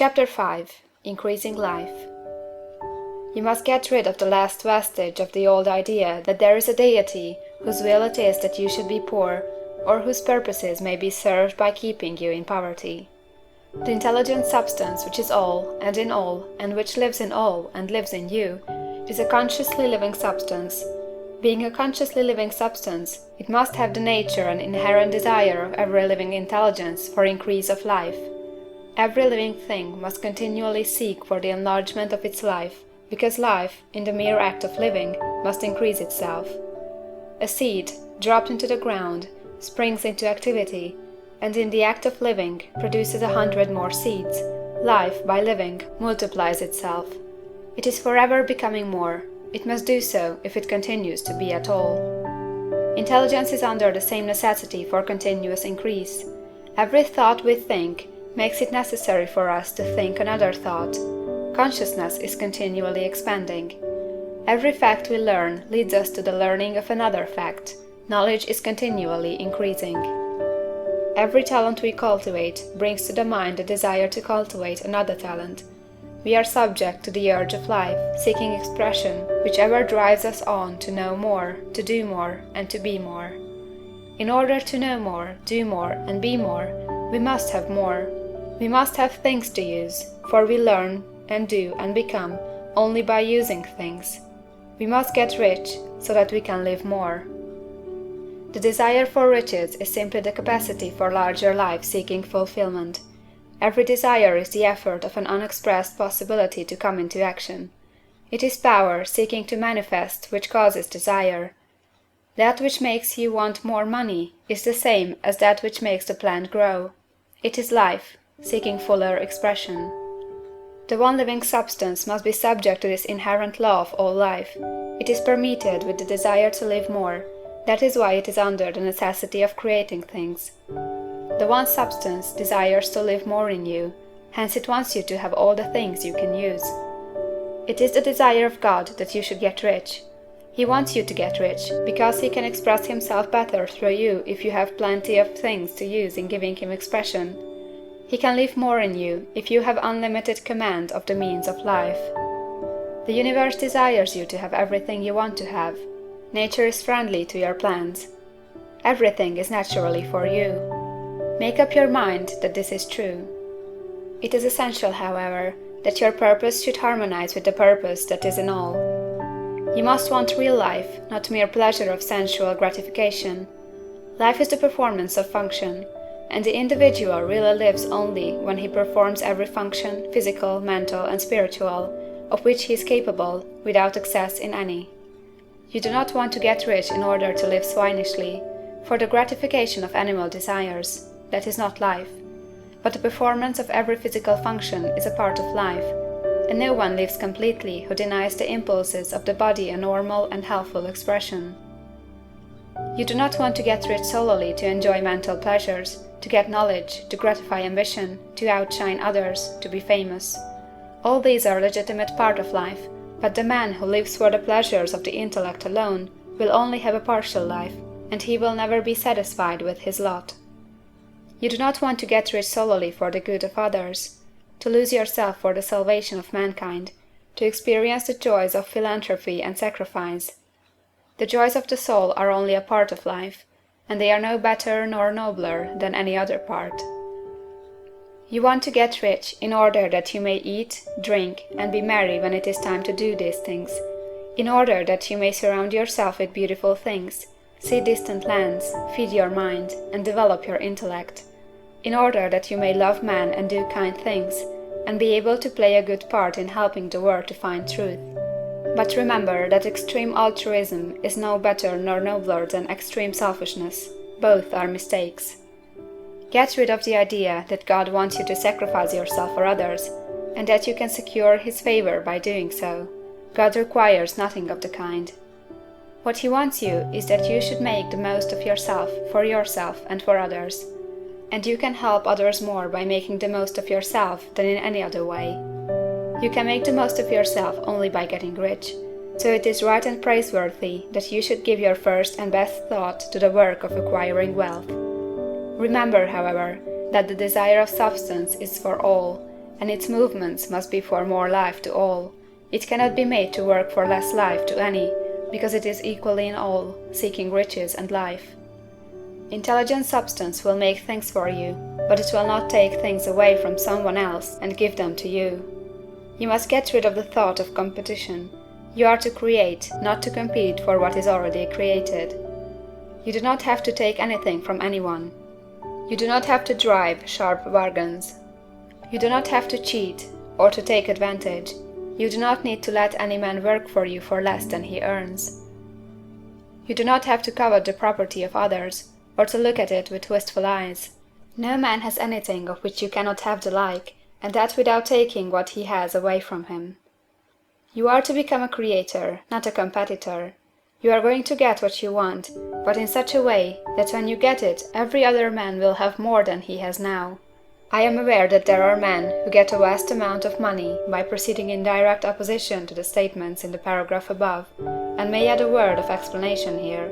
Chapter 5. Increasing Life. You must get rid of the last vestige of the old idea that there is a deity whose will it is that you should be poor, or whose purposes may be served by keeping you in poverty. The intelligent substance which is all, and in all, and which lives in all, and lives in you, is a consciously living substance. Being a consciously living substance, it must have the nature and inherent desire of every living intelligence for increase of life. Every living thing must continually seek for the enlargement of its life, because life, in the mere act of living, must increase itself. A seed, dropped into the ground, springs into activity, and in the act of living produces 100 more seeds. Life, by living, multiplies itself. It is forever becoming more. It must do so if it continues to be at all. Intelligence is under the same necessity for continuous increase. Every thought we think makes it necessary for us to think another thought. Consciousness is continually expanding. Every fact we learn leads us to the learning of another fact. Knowledge is continually increasing. Every talent we cultivate brings to the mind the desire to cultivate another talent. We are subject to the urge of life, seeking expression, which ever drives us on to know more, to do more, and to be more. In order to know more, do more, and be more, we must have more. We must have things to use, for we learn and do and become only by using things. We must get rich so that we can live more. The desire for riches is simply the capacity for larger life seeking fulfillment. Every desire is the effort of an unexpressed possibility to come into action. It is power seeking to manifest which causes desire. That which makes you want more money is the same as that which makes the plant grow. It is life, seeking fuller expression. The one living substance must be subject to this inherent law of all life. It is permeated with the desire to live more. That is why it is under the necessity of creating things. The one substance desires to live more in you, hence it wants you to have all the things you can use. It is the desire of God that you should get rich. He wants you to get rich, because he can express himself better through you if you have plenty of things to use in giving him expression. He can live more in you if you have unlimited command of the means of life. The universe desires you to have everything you want to have. Nature is friendly to your plans. Everything is naturally for you. Make up your mind that this is true. It is essential, however, that your purpose should harmonize with the purpose that is in all. You must want real life, not mere pleasure of sensual gratification. Life is the performance of function, and the individual really lives only when he performs every function, physical, mental, and spiritual, of which he is capable, without excess in any. You do not want to get rich in order to live swinishly, for the gratification of animal desires. That is not life. But the performance of every physical function is a part of life, and no one lives completely who denies the impulses of the body a normal and healthful expression. You do not want to get rich solely to enjoy mental pleasures, to get knowledge, to gratify ambition, to outshine others, to be famous. All these are a legitimate part of life, but the man who lives for the pleasures of the intellect alone will only have a partial life, and he will never be satisfied with his lot. You do not want to get rich solely for the good of others, to lose yourself for the salvation of mankind, to experience the joys of philanthropy and sacrifice. The joys of the soul are only a part of life, and they are no better nor nobler than any other part. You want to get rich in order that you may eat, drink, and be merry when it is time to do these things, in order that you may surround yourself with beautiful things, see distant lands, feed your mind, and develop your intellect, in order that you may love man and do kind things, and be able to play a good part in helping the world to find truth. But remember that extreme altruism is no better nor nobler than extreme selfishness. Both are mistakes. Get rid of the idea that God wants you to sacrifice yourself for others, and that you can secure his favor by doing so. God requires nothing of the kind. What he wants you is that you should make the most of yourself and for others. And you can help others more by making the most of yourself than in any other way. You can make the most of yourself only by getting rich, so it is right and praiseworthy that you should give your first and best thought to the work of acquiring wealth. Remember, however, that the desire of substance is for all, and its movements must be for more life to all. It cannot be made to work for less life to any, because it is equally in all, seeking riches and life. Intelligent substance will make things for you, but it will not take things away from someone else and give them to you. You must get rid of the thought of competition. You are to create, not to compete for what is already created. You do not have to take anything from anyone. You do not have to drive sharp bargains. You do not have to cheat or to take advantage. You do not need to let any man work for you for less than he earns. You do not have to covet the property of others, or to look at it with wistful eyes. No man has anything of which you cannot have the like, and that without taking what he has away from him. You are to become a creator, not a competitor. You are going to get what you want, but in such a way that when you get it every other man will have more than he has now. I am aware that there are men who get a vast amount of money by proceeding in direct opposition to the statements in the paragraph above, and may add a word of explanation here.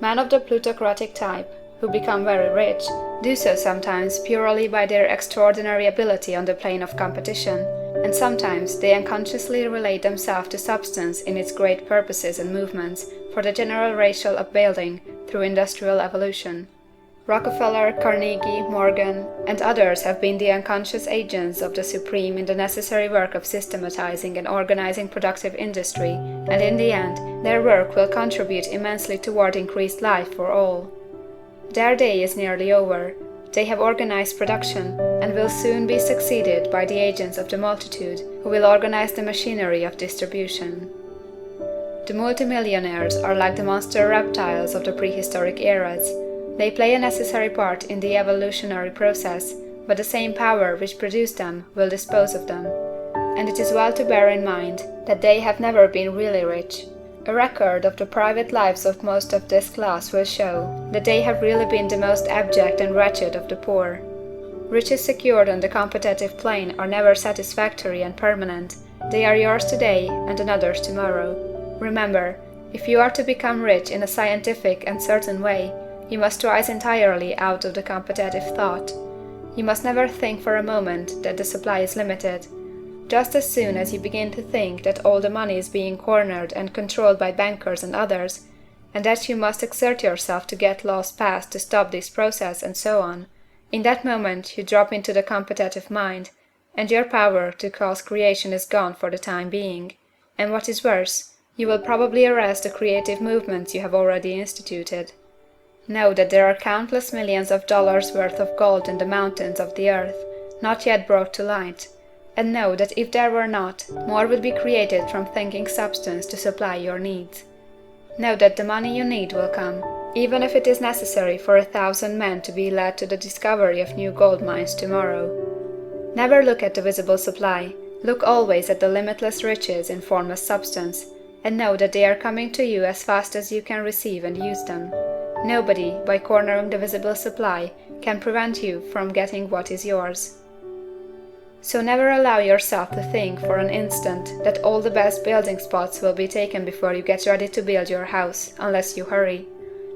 Men of the plutocratic type, who become very rich, do so sometimes purely by their extraordinary ability on the plane of competition, and sometimes they unconsciously relate themselves to substance in its great purposes and movements for the general racial upbuilding through industrial evolution. Rockefeller, Carnegie, Morgan, and others have been the unconscious agents of the supreme in the necessary work of systematizing and organizing productive industry, and in the end, their work will contribute immensely toward increased life for all. Their day is nearly over. They have organized production, and will soon be succeeded by the agents of the multitude, who will organize the machinery of distribution. The multimillionaires are like the monster reptiles of the prehistoric eras. They play a necessary part in the evolutionary process, but the same power which produced them will dispose of them. And it is well to bear in mind that they have never been really rich. A record of the private lives of most of this class will show that they have really been the most abject and wretched of the poor. Riches secured on the competitive plane are never satisfactory and permanent. They are yours today and another's tomorrow. Remember, if you are to become rich in a scientific and certain way, you must rise entirely out of the competitive thought. You must never think for a moment that the supply is limited. Just as soon as you begin to think that all the money is being cornered and controlled by bankers and others, and that you must exert yourself to get laws passed to stop this process and so on, in that moment you drop into the competitive mind, and your power to cause creation is gone for the time being, and what is worse, you will probably arrest the creative movements you have already instituted. Know that there are countless millions of dollars worth of gold in the mountains of the earth, not yet brought to light, and know that if there were not, more would be created from thinking substance to supply your needs. Know that the money you need will come, even if it is necessary for 1,000 men to be led to the discovery of new gold mines tomorrow. Never look at the visible supply, look always at the limitless riches in formless substance, and know that they are coming to you as fast as you can receive and use them. Nobody, by cornering the visible supply, can prevent you from getting what is yours. So never allow yourself to think for an instant that all the best building spots will be taken before you get ready to build your house, unless you hurry.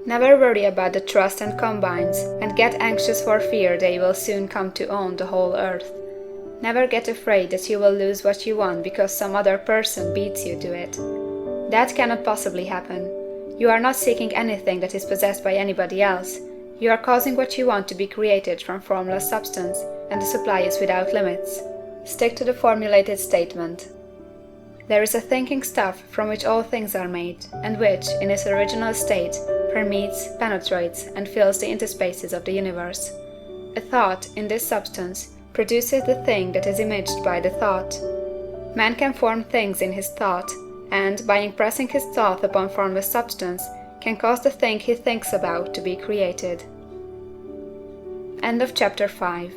Never worry about the trust and combines, and get anxious for fear they will soon come to own the whole earth. Never get afraid that you will lose what you want because some other person beats you to it. That cannot possibly happen. You are not seeking anything that is possessed by anybody else. You are causing what you want to be created from formless substance, and the supply is without limits. Stick to the formulated statement. There is a thinking stuff from which all things are made, and which, in its original state, permeates, penetrates, and fills the interspaces of the universe. A thought, in this substance, produces the thing that is imaged by the thought. Man can form things in his thought, and, by impressing his thought upon formless substance, can cause the thing he thinks about to be created. End of chapter 5.